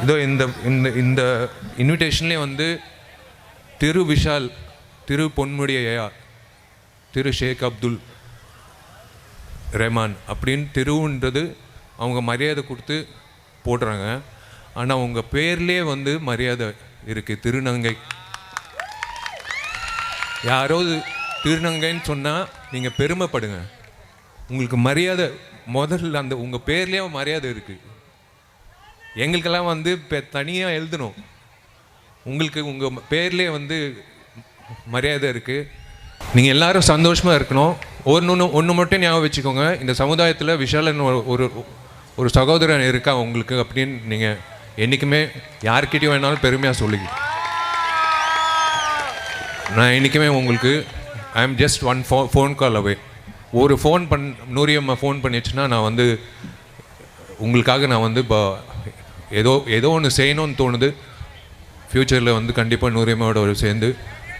இதோ இந்த இந்த இந்த இன்விடேஷன்லேயே வந்து திரு விஷால், திரு பொன்முடி ஐயா, திரு ஷேக் அப்துல் ரஹ்மான் அப்படின்னு திருவுன்றது அவங்க மரியாதை கொடுத்து போடுறாங்க. ஆனால் உங்கள் பேர்லேயே வந்து மரியாதை இருக்குது. திருநங்கை, யாராவது திருநங்கைன்னு சொன்னால் நீங்கள் பெருமைப்படுங்க. உங்களுக்கு மரியாதை முதல்ல அந்த உங்கள் பேர்லேயே மரியாதை இருக்குது. எங்களுக்கெல்லாம் வந்து இப்போ தனியாக எழுதணும். உங்களுக்கு உங்கள் பேர்லேயே வந்து மரியாதை இருக்குது. நீங்கள் எல்லோரும் சந்தோஷமாக இருக்கணும். ஒன்று மட்டும் ஞாபகம் வச்சுக்கோங்க, இந்த சமுதாயத்தில் விஷாலன் ஒரு சகோதரன் இருக்கா உங்களுக்கு அப்படின்னு நீங்கள் என்றைக்குமே யார்கிட்டையும் வேணாலும் பெருமையாக சொல்லுங்க. நான் என்றைக்குமே உங்களுக்கு I am just one phone call away. ஒரு நூரியம்மா ஃபோன் பண்ணிடுச்சுன்னா நான் வந்து உங்களுக்காக நான் வந்து ஏதோ ஒன்று செய்யணும்னு தோணுது. ஃப்யூச்சரில் வந்து கண்டிப்பாக நூரியம்மாவோட சேர்ந்து